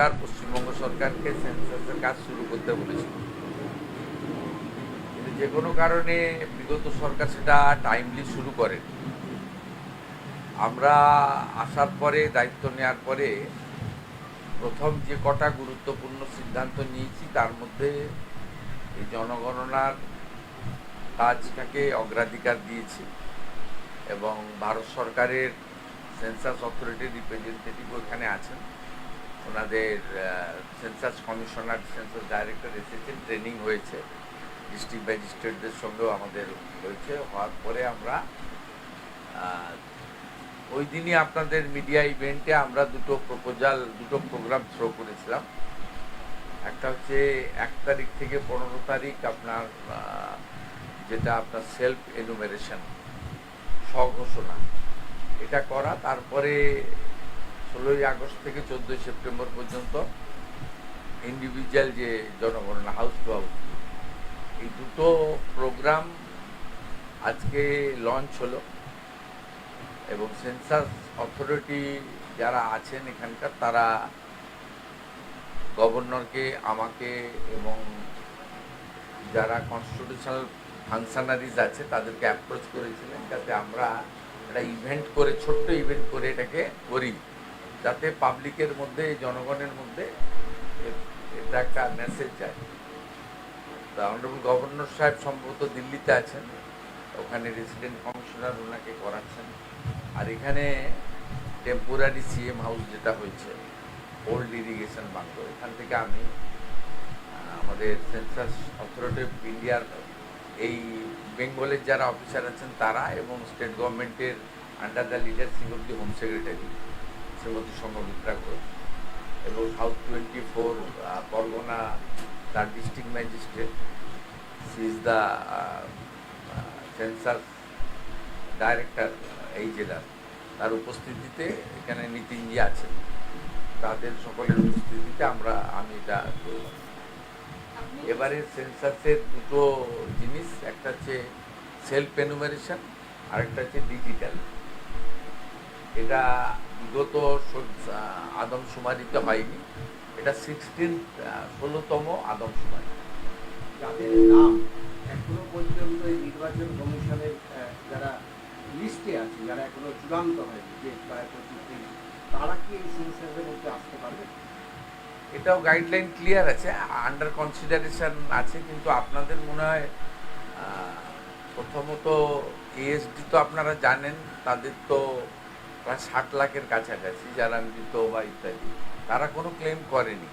সরকার পশ্চিমবঙ্গ সরকারকে সেন্সাসের কাজ শুরু করতে বলেছিল, কিন্তু যে কোনো কারণে বিগত সরকার সেটা টাইমলি শুরু করেন। আমরা আসার পরে, দায়িত্ব নেওয়ার পরে প্রথম যে কটা গুরুত্বপূর্ণ সিদ্ধান্ত নিয়েছি তার মধ্যে এই জনগণনার কাজটাকে অগ্রাধিকার দিয়েছি, এবং ভারত সরকারের সেন্সাস অথরিটির রিপ্রেজেন্টেটিভ ওখানে আছেন। ওনাদের সেন্সাস কমিশনার, সেন্সাস ডাইরেক্টর এসেছেন, ট্রেনিং হয়েছে, ডিস্ট্রিক্ট ম্যাজিস্ট্রেটদের সঙ্গেও আমাদের হয়েছে। হওয়ার পরে আমরা ওই দিনই আপনাদের মিডিয়া ইভেন্টে আমরা দুটো প্রোগ্রাম থ্রো করেছিলাম। একটা হচ্ছে 1 তারিখ থেকে 15 তারিখ আপনার যেটা আপনার সেলফ এনুমেরেশন, স্বঘোষণা, এটা করা। তারপরে 16ই আগস্ট থেকে 14ই সেপ্টেম্বর পর্যন্ত ইন্ডিভিজুয়াল যে জনগণনা, হাউস টু হাউস, এই দুটো প্রোগ্রাম আজকে লঞ্চ হলো। এবং সেন্সাস অথরিটি যারা আছেন এখানকার, তারা গভর্নরকে, আমাকে এবং যারা কনস্টিটিউশনাল ফাংশনারিজ আছে তাদেরকে অ্যাপ্রোচ করেছিলেন, যাতে আমরা একটা ইভেন্ট করে, ছোট্ট ইভেন্ট করে এটাকে করি, যাতে পাবলিকের মধ্যে, জনগণের মধ্যে এটা একটা মেসেজ যায়। তা অনারেবল গভর্নর সাহেব সম্ভবত দিল্লিতে আছেন, ওখানে রেসিডেন্ট কমিশনার ওনাকে করাচ্ছেন। আর এখানে টেম্পোরারি সিএম হাউস যেটা হয়েছে, ওল্ড ইরিগেশন বাংলো, এখান থেকে আমি আমাদের সেন্সাস অথরিটি অফ ইন্ডিয়ার এই বেঙ্গলের যারা অফিসার আছেন তারা, এবং স্টেট গভর্নমেন্টের under the leadership of the home secretary Shrimati Sanghamitra Ghosh, এবং সাউথ 24 পরগনা, তার district magistrate, she is the census director এই জেলার, তার উপস্থিতিতে এখানে নীতিনজি আছেন, তাদের সকলের উপস্থিতিতে আমি এটা করলাম। এবারে সেন্সাসের দুটো জিনিস, একটা হচ্ছে সেলফ এনুমারেশন, আরেকটা হচ্ছে ডিজিটাল। এটা বিগত আদমশুমারিতে হয়নি, এটা 16তম আদমশুমারি। যাদের নাম এখনো পর্যন্ত এই নির্বাচন কমিশনের যারা লিস্টে আছে, যারা এখনো চূড়ান্ত হয়নি, যে প্রায় 25, তারা কি এই সেন্সাসের মধ্যে আসতে পারবে? এটাও গাইডলাইন ক্লিয়ার আছে, আন্ডার কনসিডারেশন আছে, কিন্তু আপনাদের মনে হয় প্রথমত এএসডি তো আপনারা জানেন, তাদের তো প্রায় 60 লাখের কাছাকাছি যারা মৃত বা ইত্যাদি, তারা কোনো ক্লেম করেনি।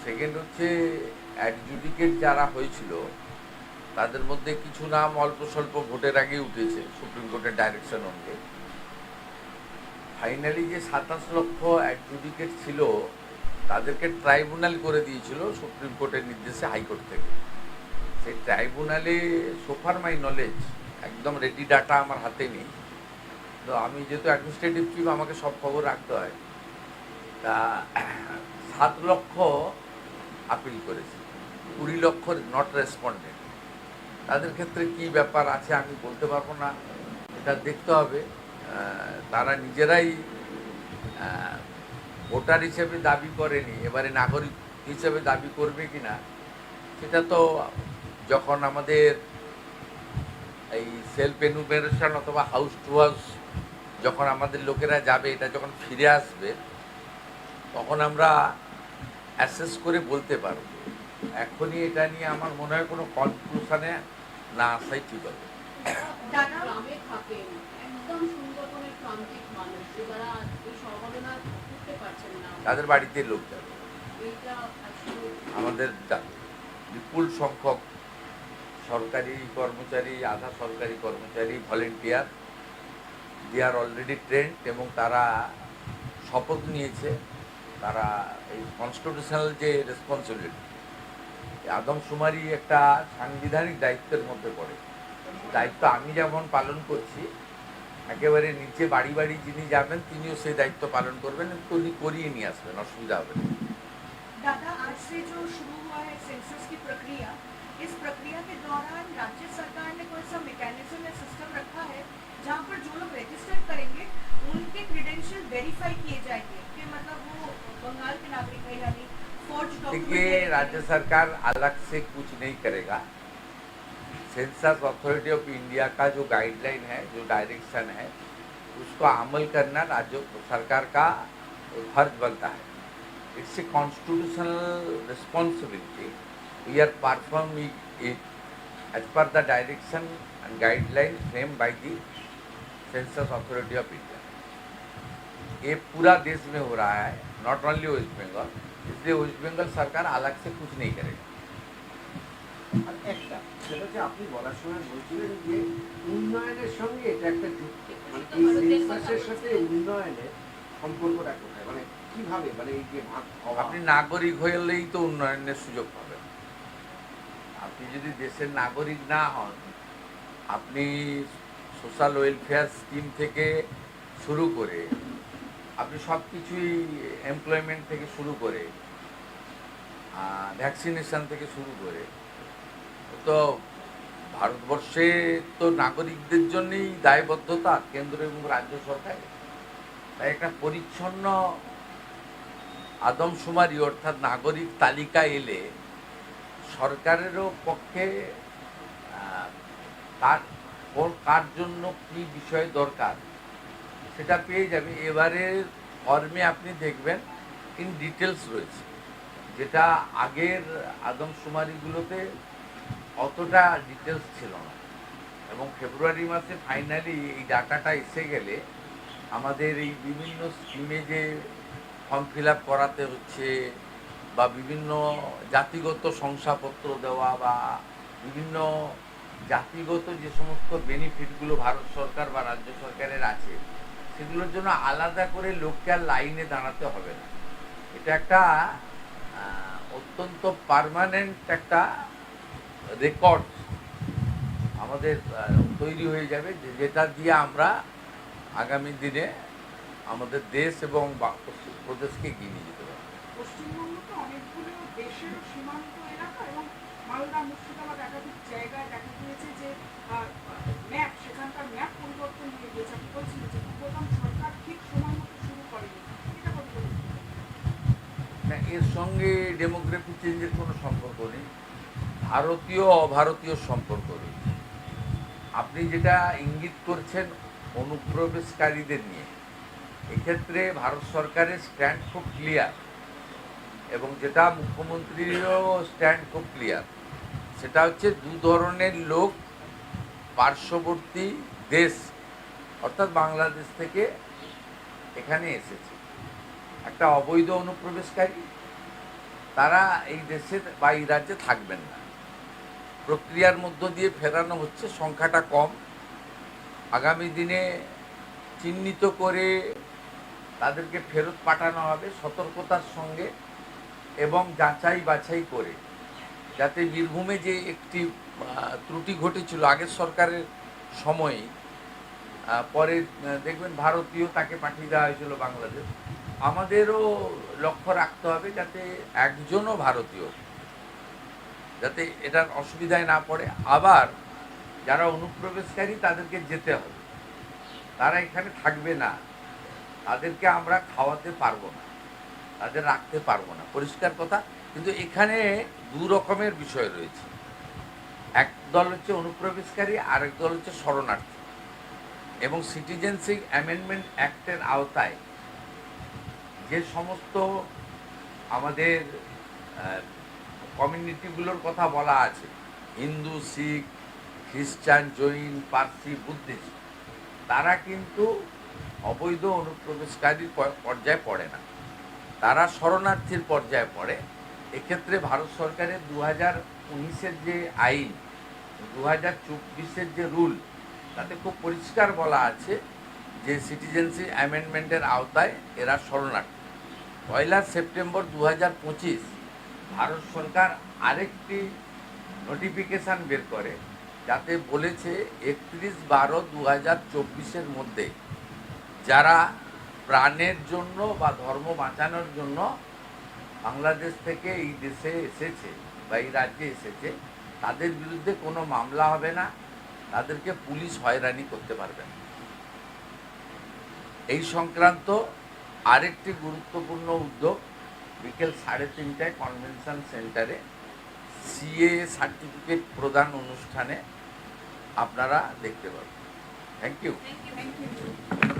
সেকেন্ড হচ্ছে অ্যাডজুডিকেট যারা হয়েছিল তাদের মধ্যে কিছু নাম অল্প স্বল্প ভোটের আগে উঠেছে, সুপ্রিম কোর্টের ডাইরেকশন অনুযায়ী। ফাইনালি যে 27 লক্ষ অ্যাডজুডিকেট ছিল তাদেরকে ট্রাইব্যুনাল করে দিয়েছিল সুপ্রিম কোর্টের নির্দেশে, হাইকোর্ট থেকে। সেই ট্রাইব্যুনালে, সোফার মাই নলেজ, একদম রেডি ডাটা আমার হাতে নেই, তো আমি যেহেতু অ্যাডমিনিস্ট্রেটিভ চিফ আমাকে সব খবর রাখতে হয়, তা 7 লক্ষ আপিল করেছে, 20 লক্ষ নট রেসপন্ডেড। তাদের ক্ষেত্রে কি ব্যাপার আছে আমি বলতে পারবো না, এটা দেখতে হবে। তারা নিজেরাই ভোটার হিসেবে দাবি করেনি, এবারে নাগরিক হিসেবে দাবি করবে কিনা সেটা তো যখন আমাদের এই সেলফ এনুমেরেশন অথবা হাউস টু হাউস যখন আমাদের লোকেরা যাবে, এটা যখন ফিরে আসবে, তখন আমরা অ্যাসেস করে বলতে পারব। এখনই এটা নিয়ে আমার মনে হয় কোনো কনক্লুশনে না আসাই ঠিক হবে। গ্রামে থাকেন, একদম সুন্দরবনের প্রান্তিক মানুষ, যারা এই সম্ভাবনা করতে পারছেন না, তাদের বাড়িতে লোক যাবে, এইটা আসলে আমাদের যাবে বিপুল সংখ্যক সরকারি কর্মচারী, আধা সরকারি কর্মচারী, ভলেন্টিয়ার, দে আর অলরেডি ট্রেন্ড, এবং তারা শপথ নিয়েছে। তারা এই কনস্টিটিউশনাল যে রেসপন্সিবিলিটি, আদমশুমারি একটা সাংবিধানিক দায়িত্বের মধ্যে পড়ে, দায়িত্ব আমি যেমন পালন করছি, একেবারে নিচে বাড়ি বাড়ি যিনি যাবেন তিনিও সেই দায়িত্ব পালন করবেন, উনি করিয়ে নিয়ে আসবেন, অসুবিধা হবে না। दादा, आज से जो शुरू हुआ है सेंसस की प्रक्रिया, इस प्रक्रिया के दौरान राज्य सरकार ने कोई सा मैकेनिज्म या सिस्टम रखा है जहाँ पर जो लोग रजिस्टर करेंगे उनके क्रेडेंशियल वेरीफाई किए जाएंगे कि मतलब वो बंगाल के नागरिक है यानी फोर्ज देखिए, राज्य सरकार अलग से कुछ नहीं करेगा। सेंसस अथॉरिटी ऑफ इंडिया का जो गाइडलाइन है, जो डायरेक्शन है, उसको अमल करना राज्य सरकार का फर्ज बनता है। It's a constitutional responsibility. We are performing it as per the direction and guideline frame by the census authority of India. ये पूरा देश में हो रहा है, नॉट ओनली वेस्ट बंगाल। इसलिए वेस्ट बंगाल सरकार अलग से कुछ नहीं करेगा। আর একটা সেটা হচ্ছে আপনি বলার সময় বলছিলেন যে উন্নয়নের সঙ্গে এটা একটা যুক্ত, মানে এই সেন্সাসের সাথে উন্নয়নের সম্পর্কটা কোথায়, মানে কিভাবে, মানে এই যে ভাগ হওয়া। আপনি নাগরিক হলেই তো উন্নয়নের সুযোগ পাবেন। আপনি যদি দেশের নাগরিক না হন, আপনি সোশ্যাল ওয়েলফেয়ার স্কিম থেকে শুরু করে আপনি সব কিছুই, এমপ্লয়মেন্ট থেকে শুরু করে ভ্যাকসিনেশন থেকে শুরু করে, তো ভারতবর্ষে তো নাগরিকদের জন্যই দায়বদ্ধতা কেন্দ্র এবং রাজ্য সরকারের। তাই একটা পরিচ্ছন্ন আদমশুমারি অর্থাৎ নাগরিক তালিকা এলে সরকারেরও পক্ষে কার জন্য কী বিষয় দরকার সেটা পেয়ে যাবে। এবারের ফর্মে আপনি দেখবেন ইন ডিটেলস রয়েছে, যেটা আগের আদমশুমারিগুলোতে অতটা ডিটেলস ছিল না। এবং ফেব্রুয়ারি মাসে ফাইনালি এই ডাটাটা এসে গেলে আমাদের এই বিভিন্ন স্কিমে যে ফর্ম ফিল আপ করাতে হচ্ছে বা বিভিন্ন জাতিগত শংসাপত্র দেওয়া বা বিভিন্ন জাতিগত যে সমস্ত বেনিফিটগুলো ভারত সরকার বা রাজ্য সরকারের আছে, সেগুলোর জন্য আলাদা করে লোককে আর লাইনে দাঁড়াতে হবে না। এটা একটা অত্যন্ত পার্মানেন্ট একটা রেকর্ড আমাদের তৈরি হয়ে যাবে, যেটা দিয়ে আমরা আগামী দিনে আমাদের দেশ এবং প্রদেশকে এগিয়ে নিয়ে যেতে পারব। পশ্চিমবঙ্গ তো অনেকগুলো দেশের সীমান্ত এলাকা এবং মালদা মুর্শিদাবাদ একাধিক জায়গায় দেখা গিয়েছে যে ম্যাপ, সেখানকার ম্যাপ পরিবর্তন হয়ে গিয়েছে। আপনি বলছিলেন যে পূর্বতন সরকার ঠিক সময় মতো শুরু করেনি, এটা কত করে? না, এর সঙ্গে ডেমোগ্রাফি চেঞ্জের কোনো সম্পর্ক নেই। ভারতীয় অভারতীয় সম্পর্ক রয়েছে। আপনি যেটা ইঙ্গিত করছেন অনুপ্রবেশকারীদের নিয়ে, এক্ষেত্রে ভারত সরকারের স্ট্যান্ড খুব ক্লিয়ার, এবং যেটা মুখ্যমন্ত্রীরও স্ট্যান্ড খুব ক্লিয়ার। সেটা হচ্ছে দু ধরনের লোক পার্শ্ববর্তী দেশ অর্থাৎ বাংলাদেশ থেকে এখানে এসেছে। একটা অবৈধ অনুপ্রবেশকারী, তারা এই দেশে বা এই রাজ্যে থাকবেন না, প্রক্রিয়ার মধ্য দিয়ে ফেরানো হচ্ছে, সংখ্যাটা কম। আগামী দিনে চিহ্নিত করে তাদেরকে ফেরত পাঠানো হবে সতর্কতার সঙ্গে এবং যাচাই বাছাই করে, যাতে বীরভূমে যে একটি ত্রুটি ঘটেছিল আগের সরকারের সময়ে, পরে দেখবেন ভারতীয় তাকে পাঠিয়ে দেওয়া হয়েছিল বাংলাদেশ। আমাদেরও লক্ষ্য রাখতে হবে যাতে একজনও ভারতীয় যাতে এটার অসুবিধায় না পড়ে। আবার যারা অনুপ্রবেশকারী তাদেরকে যেতে হবে, তারা এখানে থাকবে না, তাদেরকে আমরা খাওয়াতে পারবো না, তাদের রাখতে পারবো না, পরিষ্কার কথা। কিন্তু এখানে দু রকমের বিষয় রয়েছে। এক দল হচ্ছে অনুপ্রবেশকারী, আরেক দল হচ্ছে শরণার্থী। এবং সিটিজেনশিপ অ্যামেন্ডমেন্ট অ্যাক্টের আওতায় যে সমস্ত আমাদের কমিউনিটিগুলোর কথা বলা আছে, হিন্দু, শিখ, খ্রিস্টান, জৈন, পার্সি, বুদ্ধিস্ট, তারা কিন্তু অবৈধ অনুপ্রবেশকারীর পর্যায়ে পড়ে না, তারা শরণার্থীর পর্যায়ে পড়ে। এক্ষেত্রে ভারত সরকারের 2019-এর যে আইন, 2024-এর যে রুল, তাতে খুব পরিষ্কার বলা আছে যে সিটিজেনশিপ অ্যামেন্ডমেন্টের আওতায় এরা শরণার্থী। 1 সেপ্টেম্বর 2025 ভারত সরকার আরেকটি নোটিফিকেশান বের করে, যাতে বলেছে 31/12/2024-এর মধ্যে যারা প্রাণের জন্য বা ধর্ম বাঁচানোর জন্য বাংলাদেশ থেকে এই দেশে এসেছে বা এই রাজ্যে এসেছে, তাদের বিরুদ্ধে কোনো মামলা হবে না, তাদেরকে পুলিশ হয়রানি করতে পারবে না। এই সংক্রান্ত আরেকটি গুরুত্বপূর্ণ উদ্যোগ বিকেল 3:30টায় কনভেনশন সেন্টারে সিএ সার্টিফিকেট প্রদান অনুষ্ঠানে আপনারা দেখতে পাবেন। Thank you. Thank you.